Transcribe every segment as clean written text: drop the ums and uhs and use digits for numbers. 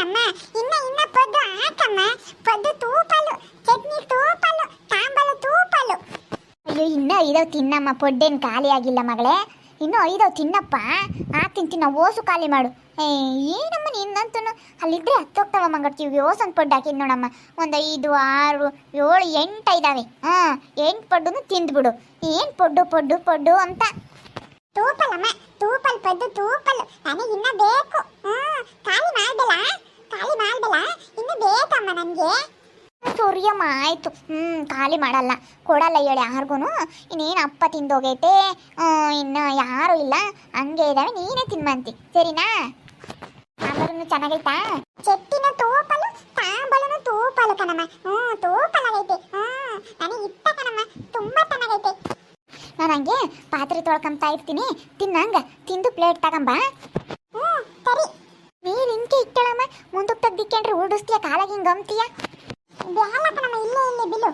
ಅಮ್ಮ ಇನ್ನ ಪೊದ್ದು ಹಾಕಮ್ಮ. ಪೊದ್ದು ತೂಪಲು, ಚಟ್ನಿ ತೂಪಲು, ತಾಂಬಲು ತೂಪಲು. ಅಯ್ಯೋ ಇನ್ನೂ ಐದವ್ ತಿನ್ನಮ್ಮ, ಪೊಡ್ಡೇನು ಖಾಲಿ ಆಗಿಲ್ಲ ಮಗಳೇ, ಇನ್ನೂ ಐದವ್ ತಿನ್ನಪ್ಪ. ಹಾಕ್ತೀನಿ ತಿನ್ನ, ಓಸು ಖಾಲಿ ಮಾಡು. ಏನಮ್ಮ ನಿನ್ನಂತೂ ಅಲ್ಲಿದ್ದರೆ ಹತ್ತೋಗ್ತಾವ ಮಂಗಡ್ತೀವಿ. ಓಸೊಂದು ಪೊಡ್ಡು ಹಾಕಿದ್ ನೋಡಮ್ಮ, ಒಂದು 5, 6, 7, 8 ಇದ್ದಾವೆ. 8 ಪೊಡ್ಡು ತಿಂದ್ಬಿಡು. ಏನು ಪೊಡ್ಡು ಪೊಡ್ಡು ಪೊಡ್ಡು ಅಂತ. ತೂಪಲಮ್ಮ, ತೂಪಲ್ ಪೊದ್ದು ತೂಪಲು, ನನಗೆ ಇನ್ನ ಬೇಕು. ಖಾಲಿ ಮಾಡ್ಬೇಡ, ಖಾಲಿ ಮಾಡ್ಬೇಡ, ಇನ್ನು ಬೇಕಮ್ಮ ನನಗೆ. ಸೂರ್ಯಮ್ಮ ಆಯಿತು, ಖಾಲಿ ಮಾಡಲ್ಲ, ಕೊಡಲ್ಲ ಹೇಳಿ ಯಾರಿಗೂ. ಇನ್ನೇನು ಅಪ್ಪ ತಿಂದೋಗೈತೆ, ಇನ್ನು ಯಾರೂ ಇಲ್ಲ, ಹಂಗೆ ಇದ್ದಾವೆ, ನೀನೇ ತಿನ್ಮಂತಿ ಸರಿನಾ? ಸಾಂಬಾರು ಚೆನ್ನಾಗೈತಾ? ಚಟ್ನಿನ ತೂಪಲು, ತಾಂಬಲನು ತೂಪಲು ಕಣಮ್ಮ. ತೂಪಲಾಗೈತೆ. ನನಗೆ ಇಷ್ಟ ಕಣಮ್ಮ, ತುಂಬ ಚೆನ್ನಾಗೈತೆ. ನಾನು ಹಂಗೆ ಪಾತ್ರೆ ತೊಳ್ಕೊಂತಾ ಇರ್ತೀನಿ, ತಿನ್ನಂಗ ತಿಂದು ಪ್ಲೇಟ್ ತಗೊಂಬ. ಸರಿ. ನೀರು ಹಿಂಗೆ ಇಟ್ಟಳಮ್ಮ, ಮುಂದಕ್ಕೆ ತೆಗ್ದಿಕ್ಕೊಂಡ್ರೆ ಉಡಿಸ್ತೀಯ, ಕಾಲಾಗಿ ಹಿಂಗೆ ಅಂತೀಯ. ಬೇಡ ಕಣಮ್ಮ, ಇಲ್ಲೇ ಬಿಲು.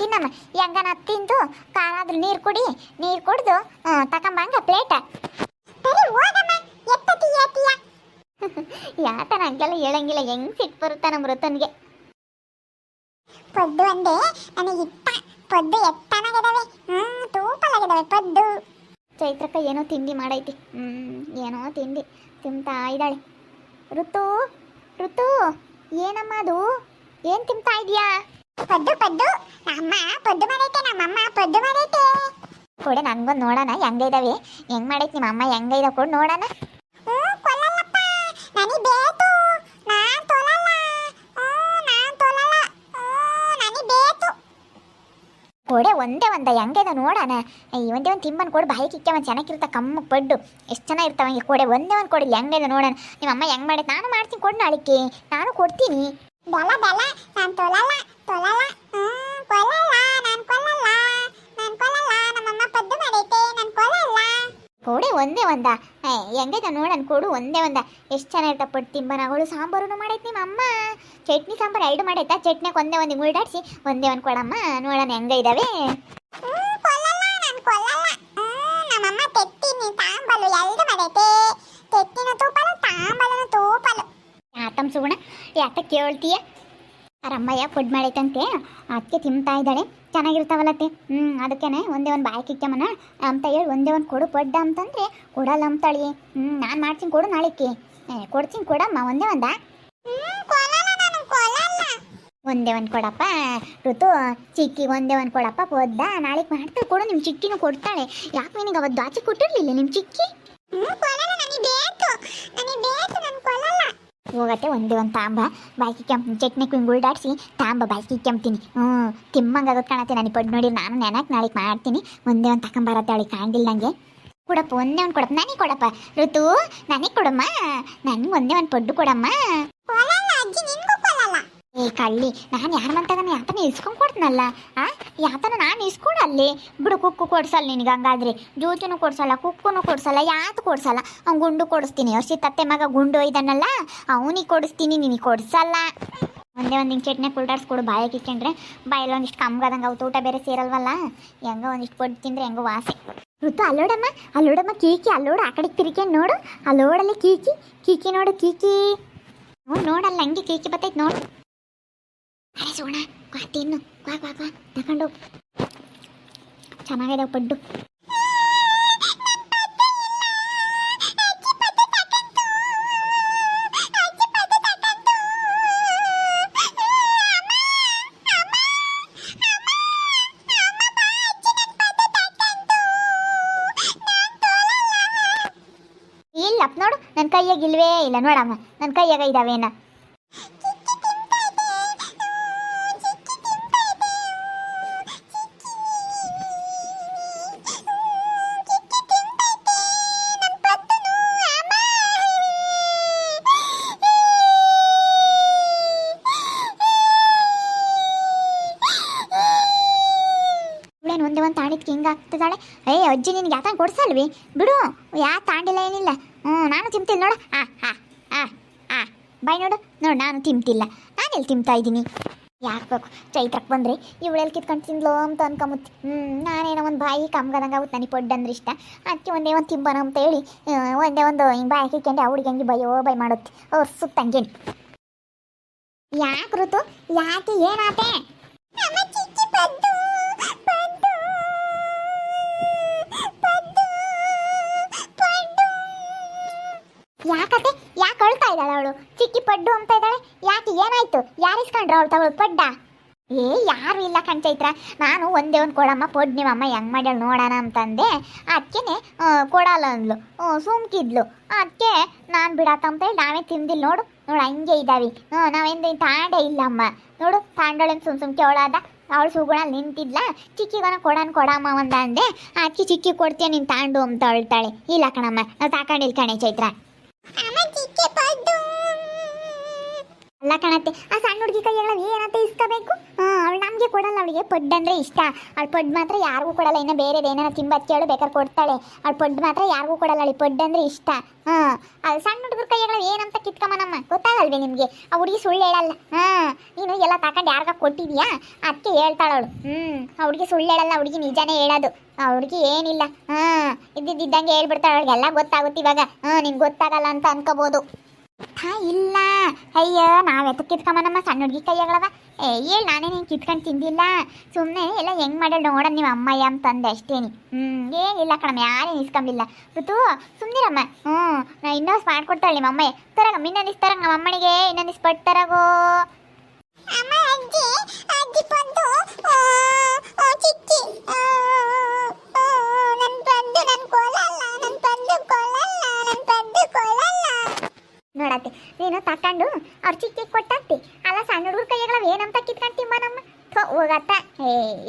ತಿನ್ನಮ್ಮ, ಹೆಂಗನ ತಿಂದು ಕಾಲಾದ್ರೂ ನೀರು ಕುಡಿ, ನೀರು ಕುಡ್ದು ತಗೊಂಬಂಗ ಪ್ಲೇಟ. ಸರಿ ಹೋಗಮ್ಮ, ಎತ್ತತೀಯ ಯಾತ ನಂಗೆಲ್ಲ ಹೇಳಂಗಿಲ್ಲ, ಹೆಂಗ್ ಸಿಟ್ಟು ಬರುತ್ತಾ ನಮ್ಮ ವೃತನ್ಗೆ. ಪೊದ್ದು ಅಂದೆ ನನಗೆ ಇಷ್ಟ. ಪೊದ್ದು ಎತ್ತನಾಗಿದ್ದಾವೆ, ತೂಪಲಾಗಿದ್ದಾವೆ ಪೊದ್ದು. ಚೈತ್ರಕ್ಕ ಏನೋ ತಿಂಡಿ ಮಾಡೈತಿ, ಏನೋ ತಿಂಡಿ ತಿಂತಾ ಇದ್ದಾಳೆ. ಋತು ಋತು, ಏನಮ್ಮ ಅದು, ಏನು ತಿಂತಾ ಇದೆಯಾ? ಪೊದ್ದು ಪೊದ್ದು, ನಮ್ಮ ಪೊದ್ದು ಮಾಡೈತೆ, ನಮ್ಮಮ್ಮ ಪೊದ್ದು ಮಾಡೈತೆ. ಕೊಡೆ ನನಗೊಂದು ನೋಡೋಣ ಹೆಂಗೆ ಇದ್ದಾವೆ, ಹೆಂಗೆ ಮಾಡೈತಿ ನಿಮ್ಮ ಅಮ್ಮ, ಹೆಂಗೆ ಇದಾವೆ ಕೊಡು ನೋಡೋಣ. ಕೊಲ್ಲಲ್ಲಪ್ಪ, ನನಗೆ ಬೇಕು, ನಾನು ತೊಲಲ್ಲ, ನಾನು ತೊಲಲ್ಲ, ನನಗೆ ಬೇಕು. ಕೊಡೆ ಒಂದೇ ಹೆಂಗೆ ಇದೆ ನೋಡೋಣ. ಒಂದೇ ಒಂದು ತಿಂಬನ್ ಕೊಡು, ಬಾಯಿ ಕಿಕ್ಕ ಚೆನ್ನಾಗಿರ್ತಾ, ಕಮ್ಮಕ್ಕೆ ಪಡ್ಡು ಎಷ್ಟು ಚೆನ್ನಾಗಿರ್ತಾವ. ಹಂಗೆ ಕೊಡೆ ಒಂದೇ ಒಂದು ಕೊಡಿ, ಹೆಂಗೆ ಇದೆ ನೋಡೋಣ. ನಿಮ್ಮ ಅಮ್ಮ ಹೆಂಗೆ ಮಾಡೈತೆ, ನಾನು ಮಾಡ್ತೀನಿ ಕೊಡು, ನಾಳಿಕೆ ನಾನು ಕೊಡ್ತೀನಿ. ಬೆಲ ನಾನು ತೊಲಲ್ಲ, ತೊಲಲ್ಲ, ಕೊಲ್ಲಲ್ಲ, ನಾನು ಕೊಲ್ಲಲ್ಲ, ನಾನು ಕೊಲ್ಲಲ್ಲ. ನಮ್ಮಮ್ಮ ಪದ್ದು ಮಾಡೈತೆ, ನಾನು ಕೊಲ್ಲಲ್ಲ. ಕೊಡೆ ಒಂದೇ ಹೆಂಗೈತೆ ನೋಡೋಣ, ಕೊಡು ಒಂದೇ ಎಷ್ಟು ಚೆನ್ನಾಗಿರ್ತಾ ಪಟ್ಟು ತಿಂಬನಗಳು. ಸಾಂಬಾರು ಮಾಡೈತೆ ನಿಮ್ಮ ಅಮ್ಮ, ಚಟ್ನಿ ಸಾಂಬಾರು 2 ಮಾಡೈತಾ, ಚಟ್ನಿಗೆ ಒಂದೇ ಉಲ್ಡಾಡಿಸಿ ಒಂದೇ ಒಂದು ಕೊಡಮ್ಮ, ನೋಡೋಣ ಹೆಂಗೆ ಇದ್ದಾವೆ. ಕೊಲ್ಲಲ್ಲ, ನಾನು ಕೊಲ್ಲಲ್ಲ. ನಮ್ಮಮ್ಮ ತೆತ್ತಿನಿ ತಾಂಬಲು 2 ಮಾಡೈತೆ, ತೆತ್ತಿನ ತೂಪಲು, ತಾಂಬಲನ ತೂಪಲು. ಯಾತಮ್ಮ ಸುಗುಣ, ಯಾತ ಕೇಳ್ತೀಯ? ರಮ್ಮಯ್ಯ ಫುಡ್ ಮಾಡೈತಂತೆ, ಅದಕ್ಕೆ ತಿಂತಾ ಇದ್ದಾಳೆ. ಚೆನ್ನಾಗಿರ್ತಾವಲ್ಲತ್ತೆ, ಅದಕ್ಕೇನೆ ಒಂದೇ ಒಂದು ಬಾಯಿ ಕಿಕ್ಕಮ್ಮನ ಅಂತ ಹೇಳಿ ಒಂದೇ ಒಂದು ಕೊಡು ಪಡ್ಡ ಅಂತಂದರೆ ಕೊಡಲ್ಲ ಅಂತಾಳಿ. ನಾನು ಮಾಡ್ತೀನಿ ಕೊಡು, ನಾಳಿಕೆ ಕೊಡ್ತೀನಿ ಕೊಡಮ್ಮ. ಒಂದೇ ಒಂದೇ ಒಂದು ಕೊಡಪ್ಪ ಋತು, ಚಿಕ್ಕಿ ಒಂದೇ ಒಂದು ಕೊಡಪ್ಪ ಪೊದ್ದ, ನಾಳೆಗೆ ಮಾಡ್ತಾಳೆ ಕೊಡು. ನಿಮ್ಮ ಚಿಕ್ಕಿನೂ ಕೊಡ್ತಾಳೆ. ಯಾಕೆ ನಿನಗೆ ಅವತ್ತು ದಾಚಿ ಕೊಟ್ಟಿರಲಿಲ್ಲ ನಿಮ್ಮ ಚಿಕ್ಕಿ? ಹೋಗತ್ತೆ ಒಂದೇ ಒಂದು ತಾಂಬ ಬಾಯ್ಕಿ ಕೆಂಪು ಚಟ್ನಿ ಗುಂಗುಳ್ದಾಡ್ಸಿ ತಾಂಬ ಬಾಯ್ಕಿ ಕೆಂಪ್ತೀನಿ. ತಿಮ್ಮಂಗಾಗೋದು ಕಾಣತ್ತೆ ನನಗೆ ಪಡ್ ನೋಡಿ. ನಾನು ನೆನಕ್ಕೆ ನಾಳೆಗೆ ಮಾಡ್ತೀನಿ. ಒಂದೇ ಒಂದು ತಗೊಂಬರತ್ತೆ ಅವಳಿಗೆ ಕಾಣಿಲ್ಲ ನನಗೆ. ಕೊಡಪ್ಪ ಒಂದೇ ಒಂದು ಕೊಡಪ್ಪ, ನನಗೆ ಕೊಡಪ್ಪ ಋತು, ನನಗೆ ಕೊಡಮ್ಮ, ನನಗೆ ಒಂದೇ ಒಂದು ಪಡ್ಡು ಕೊಡಮ್ಮ. ಏ ಕಳ್ಳಿ, ನಾನು ಯಾರ ಮಂತಾಗ ಯಾತನ ಇಸ್ಕೊಂಡು ಕೊಡ್ತೀನಲ್ಲ, ಯಾತನ ನಾನು ಇಸ್ಕೊಡಲ್ಲಿ ಬಿಡು. ಕುಕ್ಕು ಕೊಡ್ಸಲ್ಲ ನಿನಗೆ, ಹಂಗಾದ್ರೆ ಜೂತಿನೂ ಕೊಡ್ಸಲ್ಲ, ಕುಕ್ಕುನೂ ಕೊಡ್ಸಲ್ಲ, ಯಾತು ಕೊಡ್ಸಲ್ಲ. ಅವ್ನು ಗುಂಡು ಕೊಡಿಸ್ತೀನಿ, ಅಷ್ಟೇ ತತ್ತೆ ಮಗ ಗುಂಡು ಇದ್ದಾನಲ್ಲ ಅವನಿಗೆ ಕೊಡಿಸ್ತೀನಿ, ನಿನಗೆ ಕೊಡ್ಸಲ್ಲ. ಒಂದೇ ಒಂದು ಹಿಂಗೆ ಚಟ್ನಿ ಕುಲ್ಟಾಡ್ಸ್ಕೊಡು, ಬಾಯಿಗೆ ಇಕ್ಕೊಂಡ್ರೆ ಬಾಯಲ್ಲಿ ಒಂದಿಷ್ಟು ಕಮ್ಗದಂಗೆ ಅವತ್ತು ಊಟ ಬೇರೆ ಸೇರಲ್ವಲ್ಲ, ಹೆಂಗೋ ಒಂದಿಷ್ಟು ಕೊಟ್ಟು ತಿಂದರೆ ಹೆಂಗೋ ವಾಸೆ. ಋತು ಅಲ್ಲೋಡಮ್ಮ ಕೀಕಿ, ಅಲ್ಲೋಡು, ಆ ಕಡೆಗೆ ತಿರ್ಕೊಂಡು ನೋಡು, ಅಲ್ಲೋಡಲ್ಲಿ ಕೀಕಿ ನೋಡು, ಕೀಕಿ ನೋಡಲ್ಲ ಹಂಗೆ ಕೀಕಿ ಬರ್ತೈತೆ ನೋಡು. ಅರೆ ಸೋಣ ತಿನ್ನು, ಕ್ವಾ ತಗೊಂಡು ಚೆನ್ನಾಗಿದೆ ಪಡ್ಡು. ಇಲ್ಲಪ್ಪ ನೋಡು, ನನ್ನ ಕೈಯಾಗ ಇಲ್ವೇ ಇಲ್ಲ ನೋಡಮ್ಮ, ನನ್ನ ಕೈಯಾಗ ಇದಾವೇನ. ಒಂದೇ ಒಂದು ತಾಂಡಿದ್ಕೆ ಹಿಂಗೆ ಆಗ್ತದಾಳೆ. ಅಜ್ಜಿ ನಿನ್ಗೆ ಯಾತಂಗೆ ಕೊಡ್ಸಲ್ವಿ ಬಿಡು, ತಾಂಡಿಲ್ಲ ಏನಿಲ್ಲ. ನಾನು ತಿಂತಿಲ್ಲ ನೋಡು. ಬಾಯ್ ನೋಡು ನಾನು ತಿಂತಿಲ್ಲ, ನಾನೆಲ್ಲಿ ತಿಂತಾ ಇದ್ದೀನಿ. ಯಾಕೆ ಬೇಕು ಚೈತ್ರಕ್ಕೆ ಬಂದರೆ ಇವಳೆಲ್ಲಿ ಕಿತ್ಕೊಂಡು ತಿಂದ್ಲೋ ಅಂತ ಅನ್ಕೊಂಬತ್ತಿ. ನಾನೇನೋ ಒಂದು ಬಾಯಿ ಕಮ್ಗದಂಗೆ ಆಗುತ್ತೆ, ನನಗೆ ಪೊಡ್ಡು ಅಂದ್ರೆ ಇಷ್ಟ. ಅದಕ್ಕೆ ಒಂದೇ ಒಂದು ತಿಂಬನ ಅಂತ ಹೇಳಿ ಒಂದೇ ಒಂದು ಹಿಂಗೆ ಬಾಯಿ ಕಿತ್ಕೊಂಡೆ ಅವ್ರಿಗೆ ಹಂಗೆ ಬೈ ಮಾಡುತ್ತೆ ಅವ್ರು ಸುತ್ತಂಗೇನು. ಯಾಕೆ ಋತು ಯಾಕೆ ಏನಾತೆ? ಅಮ್ಮ ಚಿಕ್ಕಿ ಪದ್ದು ಪದ್ದು ಪದ್ದು ಪದ್ದು. ಯಾಕತೆ ಯಾಕೆ ಅಳ್ತಾ ಇದ್ದಾಳೆ ಅವಳು? ಚಿಕ್ಕಿ ಪಡ್ಡು ಅಂತ ಇದ್ದಾಳೆ, ಯಾಕೆ ಏನಾಯ್ತು? ಯಾರು ಇಸ್ಕೊಂಡ್ರ ಅವಳು ತಗೊಳ್ ಪಡ್ಡ? ಏ ಯಾರು ಇಲ್ಲ ಕಣ್ಚೈತ್ರ, ನಾನು ಒಂದೇ ಒಂದು ಕೊಡಮ್ಮ ಪೊಡ್ ನಿಮ್ಮಮ್ಮ ಹೆಂಗ್ ಮಾಡ್ಯಾಳ ನೋಡೋಣ ಅಂತಂದೆ. ಅದಕ್ಕೇನೆ ಕೊಡಲ್ಲ ಅಂದ್ಲು, ಸುಮ್ಕಿದ್ಲು. ಅದಕ್ಕೆ ನಾನು ಬಿಡತ್ತಂತ ಹೇಳಿ ನಾವೇ ತಿಂದಿಲ್ಲ ನೋಡು ಹಂಗೆ ಇದ್ದಾವೆ. ನಾವೇನು ತಾಂಡೇ ಇಲ್ಲಮ್ಮ ನೋಡು, ತಾಂಡೋಳಂತ ಸುಮ್ ಕೇಳಾದ. ಅವಳು ಸುಗುಣ ನಿಂತಿದ್ಲ, ಚಿಕ್ಕಿಗನ ಕೊಡಮ್ಮ ಒಂದ ಅಂದೆ. ಅದಕ್ಕೆ ಚಿಕ್ಕಿ ಕೊಡ್ತೀಯ ನೀನು ತಾಂಡು ಅಂತ ಅಳ್ತಾಳೆ. ಇಲ್ಲ ಕಣಮ್ಮ ನಾವು ತಾಕೊಂಡಿಲ್ಲ ಕಣೆ ಚೈತ್ರ. ಅಮ್ಮ ಚಿಕ್ಕಿ ಪದ್ದು. ಅಲ್ಲ ಕಣತ್ತೆ, ಆ ಸಣ್ಣ ಹುಡುಗಿ ಕೈಯೆಲ್ಲ ಏನಂತ ಇಸ್ಕೋಬೇಕು? ಅವಳು ನಮಗೆ ಕೊಡಲ್ಲ, ಅವಳಿಗೆ ಪಡ್ಡು ಅಂದರೆ ಇಷ್ಟ. ಅವಳು ಪಡ್ಡು ಮಾತ್ರ ಯಾರಿಗೂ ಕೊಡಲ್ಲ. ಇನ್ನು ಬೇರೆದು ಏನಾರ ತಿಂಬಚ್ಚೇಳು ಬೇಕಾದ್ರೆ ಕೊಡ್ತಾಳೆ. ಅವಳು ಪಡ್ಡು ಮಾತ್ರ ಯಾರಿಗೂ ಕೊಡಲ್ಲ, ಅವಳಿಗೆ ಪಡ್ಡು ಅಂದರೆ ಇಷ್ಟ. ಅದು ಸಣ್ಣ ಹುಡುಗರ ಕೈಯೆಲ್ಲ ಏನಂತ ಕಿತ್ಕೊಂಬನಮ್ಮ, ಗೊತ್ತಾಗಲ್ವೇ ನಿಮಗೆ? ಆ ಹುಡುಗಿ ಸುಳ್ಳು ಹೇಳಲ್ಲ. ನೀನು ಎಲ್ಲ ತಗೊಂಡು ಯಾರಿಗ ಕೊಟ್ಟಿದ್ಯಾ ಅದಕ್ಕೆ ಹೇಳ್ತಾಳವಳು. ಆ ಹುಡುಗಿ ಸುಳ್ಳು ಹೇಳಲ್ಲ, ಹುಡುಗಿ ನಿಜಾನೇ ಹೇಳೋದು. ಆ ಹುಡುಗಿ ಏನಿಲ್ಲ, ಇದ್ದಿದ್ದಂಗೆ ಹೇಳ್ಬಿಡ್ತಾಳೆ. ಅವಳಿಗೆಲ್ಲ ಗೊತ್ತಾಗುತ್ತೆ ಇವಾಗ. ನಿಂಗೆ ಗೊತ್ತಾಗಲ್ಲ ಅಂತ ಅನ್ಕೋಬೋದು. ಇಲ್ಲ ಅಯ್ಯೋ ನಾವೆತ್ತ ಕಿತ್ಕೊಂಬನಮ್ಮ ಸಣ್ಣ ಹುಡುಗಿ ಕೈಯಾಗಳವ. ಹೇಳಿ ನಾನೇ ನೀನು ಕಿತ್ಕೊಂಡು ತಿಂದಿಲ್ಲ, ಸುಮ್ಮನೆ ಎಲ್ಲ ಹೆಂಗೆ ಮಾಡ್ಯಾಳ ನೋಡ ನೀವು ಅಮ್ಮಯ್ಯ ಅಂತಂದೆ ಅಷ್ಟೇನಿ. ಏನಿಲ್ಲ ಕಣಮ್ಮ, ಯಾರೇನು ಇಸ್ಕೊಂಬಿಲ್ಲ. ಋತು ಸುಮ್ಮನಿರಮ್ಮ. ನಾ ಇನ್ನೊಂದು ಮಾಡ್ಕೊಡ್ತಾಳೆ ನಿಮ್ಮ ಅಮ್ಮಯ್ಯ. ತರಗಮ್ಮ ಇನ್ನೊಂದಿಸ್ ತರಂಗ ನಮ್ಮ ಅಮ್ಮನಿಗೆ ಇನ್ನೊಂದಿಸ್ ಪಟ್ಟು ತರಗೋ. ಅಮ್ಮ ಅಜ್ಜಿ ಅಜ್ಜಿ ಪದ್ದು ಚಿಕ್ಕಿ ನನ್ನ ಪದ್ದು ನನ್ನ ಕೊಲ್ಲಲ್ಲ, ನನ್ನ ಪದ್ದು ಕೊಲ್ಲಲ್ಲ, ನನ್ನ ಪದ್ದು ಕೊಲ್ಲಲ್ಲ. ನೋಡತ್ತೆ ನೀನು ತಕೊಂಡು ಅವ್ರು ಚಿಕ್ಕಿ ಕೊಟ್ಟಾಕ್ತಿ. ಅಲ್ಲ ಸಣ್ಣ ಹುಡುಗರ ಕೈಯಾಗಳ ಏನಂತ ಕಿತ್ಕೊಂತೀಮ್ಮ ನಮ್ಮ ಹೋಗತ್ತ.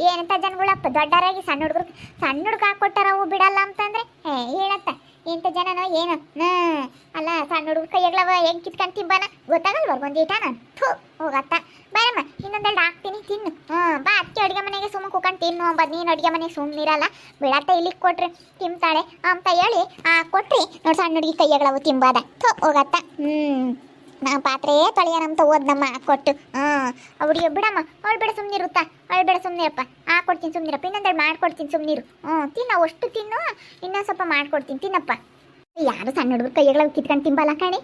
ಏನಂತ ಜನಗಳಪ್ಪ ದೊಡ್ಡರಾಗಿ ಸಣ್ಣ ಹುಡುಗ ಹಾಕೊಟ್ಟಾರ ಅವು ಬಿಡಲ್ಲ ಅಂತಂದ್ರೆ ಹೇಳತ್ತ ಎಂತ ಜನನೋ ಏನೋ. ಅಲ್ಲ ಸಣ್ಣ ಹುಡುಗರ ಕೈಯಾಗಳವ ಹೆಂಗೆ ಕಿತ್ಕೊಂತಿಬ್ಬನ ಗೊತ್ತಾಗಲ್ವ ಒಂದೀಟ ನಾನು ಹೋಗತ್ತ. ಬಾರಮ್ಮ ಇನ್ನೊಂದೆರಡು ಹಾಕ್ತೀನಿ ತಿನ್ನು. ಬಾ ಅಕ್ಕಿ ಅಡುಗೆ ಮನೆಗೆ ಸುಮ್ಮ ಕುತ್ಕೊಂಡು ತಿನ್ನು ಅಂಬದು. ನೀನು ಅಡುಗೆ ಮನೆಗೆ ಸುಮ್ಮನಿರಲ್ಲ, ಬಿಡತ್ತ ಇಲ್ಲಿಗೆ ಕೊಟ್ರಿ ತಿಂತಾಳೆ ಅಂತ ಹೇಳಿ ಕೊಟ್ರಿ ನೋಡಿ ಸಣ್ಣ ಹುಡುಗಿ ಕೈಯಾಗಳವು ತಿಂಬಾದ ಹೋಗತ್ತ. ನಾ ಪಾತ್ರೆ ತೊಳೆಯೋಣಂತ ಓದ್ನಮ್ಮ ಕೊಟ್ಟು. ಅವ್ರಿಗೆ ಬಿಡಮ್ಮ, ಅವಳು ಬೇಡ ಸುಮ್ಮನಿರುತ್ತಾ, ಅವಳು ಬೇಡ ಸುಮ್ಮನಿರಪ್ಪ. ಕೊಡ್ತೀನಿ ಸುಮ್ಮನಿರಪ್ಪ, ಇನ್ನೊಂದೆರಡು ಮಾಡ್ಕೊಡ್ತೀನಿ ಸುಮ್ಮನಿರು. ತಿನ್ನು ಅಷ್ಟು ತಿನ್ನು, ಇನ್ನೊಂದು ಸ್ವಲ್ಪ ಮಾಡ್ಕೊಡ್ತೀನಿ ತಿನ್ನಪ್ಪ. ಯಾರು ಸಣ್ಣ ಹುಡುಗರು ಕೈಯಾಗಳ ಕಿತ್ಕೊಂಡು ತಿಂಬಲ್ಲ ಕಣೆ.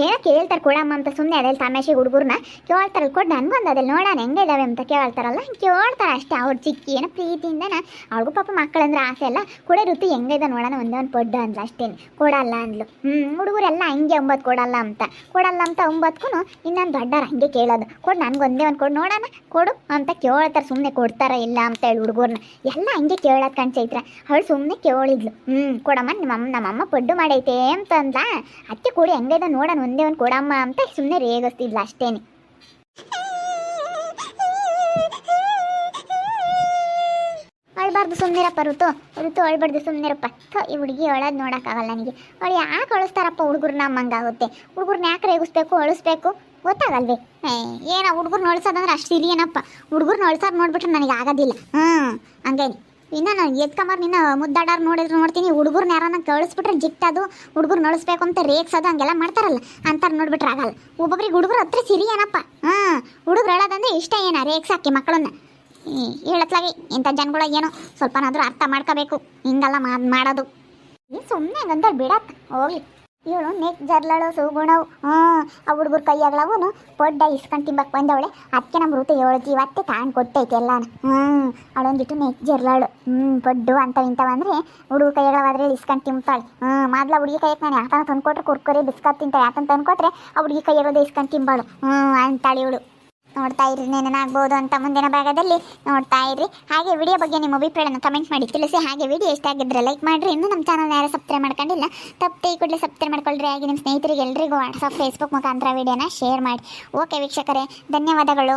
ಏನೋ ಕೇಳ್ತಾರೆ ಕೊಡಮ್ಮ ಅಂತ ಸುಮ್ಮನೆ ಅದೆಲ್ಲ ತಮಾಷೆಗೆ ಹುಡುಗರನ್ನ ಕೇಳ್ತಾರಲ್ಲ ಕೊಟ್ಟು ನನಗೊಂದು ಅದೆಲ್ಲ ನೋಡೋಣ ಹೆಂಗೆ ಇದಾವೆ ಅಂತ ಕೇಳ್ತಾರಲ್ಲ ಕೇಳ್ತಾರೆ ಅಷ್ಟೇ. ಅವ್ರು ಚಿಕ್ಕಿ ಏನೋ ಪ್ರೀತಿಯಿಂದನ ಅವ್ರಿಗೂ ಪಾಪ ಮಕ್ಕಳಂದ್ರೆ ಆಸೆ ಅಲ್ಲ. ಕೊಡೋ ಋತು ಹೆಂಗಿದೆ ನೋಡೋಣ ಒಂದೇ ಒಂದು ಪಡ್ಡು ಅಂದ್ಲು ಅಷ್ಟೇನು, ಕೊಡಲ್ಲ ಅಂದ್ಲು. ಹುಡುಗರೆಲ್ಲ ಹಂಗೆ 9 ಕೊಡಲ್ಲ ಅಂತ 9ಕ್ಕೂ ಇನ್ನೊಂದು ದೊಡ್ಡರ ಹಂಗೆ ಕೇಳೋದು ಕೊಡು ನನಗೊಂದೇ ಒಂದು ಕೊಡು ನೋಡೋಣ ಕೊಡು ಅಂತ ಕೇಳ್ತಾರೆ. ಸುಮ್ಮನೆ ಕೊಡ್ತಾರ ಇಲ್ಲ ಅಂತ ಹೇಳಿ ಹುಡುಗರನ್ನ ಎಲ್ಲ ಹಂಗೆ ಕೇಳೋದು ಕಣ್ಚೈತ್ರ. ಅವಳು ಸುಮ್ಮನೆ ಕೇಳಿದ್ಲು ಕೊಡಮ್ಮ ನಮ್ಮಮ್ಮ ಪಡ್ಡು ಮಾಡೈತೆ ಅಂತಂದ. ಅತ್ತೆ ಕೊಡಿ ಹೆಂಗೈದ ನೋಡೋಣ ಒಂದೇ ಒಂದು ಕೊಡಮ್ಮ ಅಂತ ಸುಮ್ಮನೆ ರೇಗಿಸ್ತಿದ್ಲ ಅಷ್ಟೇನೆ. ಅಳ್ಬಾರ್ದು ಸುಮ್ಮನಿರಪ್ಪ ಋತು ಅಳ್ಬಾರ್ದು ಸುಮ್ಮನಿರಪ್ಪ. ಈ ಹುಡುಗಿ ಅಳೋದು ನೋಡೋಕ್ಕಾಗಲ್ಲ ನನಗೆ. ಅವಳು ಯಾಕೆ ಅಳಿಸ್ತಾರಪ್ಪ ಹುಡುಗರು ನಮ್ಮಂಗಾಗುತ್ತೆ. ಹುಡುಗರ್ನ ಯಾಕೆ ರೇಗಿಸ್ಬೇಕು ಅಳಿಸ್ಬೇಕು ಗೊತ್ತಾಗಲ್ವೇ? ಏನೋ ಹುಡುಗರ್ನ ಅಳಿಸೋದಂದ್ರೆ ಅಷ್ಟು ಸಿರಿಯೇನಪ್ಪ. ಹುಡುಗರ್ನ ಅಳಿಸೋದು ನೋಡ್ಬಿಟ್ರೆ ನನಗೆ ಆಗೋದಿಲ್ಲ. ಹಂಗೇನಿ ಇನ್ನು ನಾನು ಎತ್ಕೊಂಬಾರ ನಿನ್ನ ಮುದ್ದಾಡಾರು ನೋಡ್ತೀನಿ. ಹುಡುಗರ್ನ ಯಾರನ್ನ ಕಳಿಸ್ಬಿಟ್ರೆ ಜಿಟ್ಟದು ಹುಡುಗರು ನಳಿಸ್ಬೇಕು ಅಂತ ರೇಗ್ಸೋದು ಹಂಗೆಲ್ಲ ಮಾಡ್ತಾರಲ್ಲ ಅಂತಾರೆ ನೋಡ್ಬಿಟ್ರೆ ಆಗಲ್ಲ. ಒಬ್ಬೊಬ್ರಿಗೆ ಹುಡುಗರು ಹತ್ರ ಸಿರಿ ಏನಪ್ಪ. ಹುಡುಗರು ಹೇಳೋದಂದ್ರೆ ಇಷ್ಟ ಏನ ರೇಗ್ಸಾಕಿ ಮಕ್ಕಳನ್ನ. ಹೇಳತ್ಲಾಗಿ ಇಂಥ ಜನಗಳ ಏನೋ ಸ್ವಲ್ಪನಾದರೂ ಅರ್ಥ ಮಾಡ್ಕೋಬೇಕು, ಹಿಂಗೆಲ್ಲ ಮಾಡೋದು. ಸುಮ್ಮನೆ ಹಂಗಂತ ಬಿಡತ್ತ ಹೋಗ್ಲಿ. ಇವಳು ನೆಕ್ ಜರ್ಲಳು ಸುಗುಣವು ಆ ಹುಡುಗರು ಕೈಯಾಗಳವನು ಪೊಡ್ಡ ಇಸ್ಕೊಂಡು ತಿಂಬಕ್ಕೆ ಬಂದವಳೆ. ಅದಕ್ಕೆ ನಮ್ಮ ಋತು ಹೇಳ್ತಿ ಇವತ್ತೇ ತಾಂಡು ಕೊಟ್ಟೈತೆ ಎಲ್ಲಾನ. ಅವಳೊಂದಿಟ್ಟು ನೆಕ್ ಜರ್ಲಾಳು ಪೊಡ್ಡು ಇಂಥವಂದ್ರೆ ಹುಡುಗ ಕೈಯಾಗಳಾದ್ರೆ ಇಸ್ಕೊಂಡು ತಿಂತಾಳೆ. ಮೊದ್ಲ ಹುಡುಗಿ ಕೈಯಾಗ ನಾನು ಯಾತನ ತಂದ್ಕೊಟ್ರೆ ಕುರ್ಕುರಿ ಬಿಸ್ಕತ್ ತಿಂತಾಳೆ. ಯಾತನ ತಂದ್ಕೊಟ್ರೆ ಆ ಹುಡುಗಿ ಕೈಯಾಗದ ಇಸ್ಕೊಂಡು ತಿಂಬಾಳು ಅಂತಾಳೆ ಇವಳು. ನೋಡ್ತಾ ಇರ್ರಿ ನೆನನಾಗ್ಬೋದು ಅಂತ ಮುಂದಿನ ಭಾಗದಲ್ಲಿ ನೋಡ್ತಾ ಇರ್ರಿ. ಹಾಗೆ ವಿಡಿಯೋ ಬಗ್ಗೆ ನಿಮ್ಮ ಅಭಿಪ್ರಾಯನ ಕಮೆಂಟ್ ಮಾಡಿ ತಿಳಿಸಿ. ಹಾಗೆ ವಿಡಿಯೋ ಇಷ್ಟ ಆಗಿದ್ರೆ ಲೈಕ್ ಮಾಡಿರಿ. ಇನ್ನೂ ನಮ್ಮ ಚಾನಲ್ ಯಾರು ಸಬ್ಸ್ಕ್ರೈಬ್ ಮಾಡ್ಕೊಂಡಿಲ್ಲ ತಪ್ಪೇ ಈ ಕೂಡಲೇ ಸಬ್ಸ್ಕ್ರೈಬ್ ಮಾಡ್ಕೊಳ್ರಿ. ಹಾಗೆ ನಿಮ್ಮ ಸ್ನೇಹಿತರಿಗೆ ಎಲ್ರಿಗೂ ವಾಟ್ಸಪ್ ಫೇಸ್ಬುಕ್ ಮುಖಾಂತರ ವಿಡಿಯೋನ ಶೇರ್ ಮಾಡಿ. ಓಕೆ ವೀಕ್ಷಕರೇ, ಧನ್ಯವಾದಗಳು.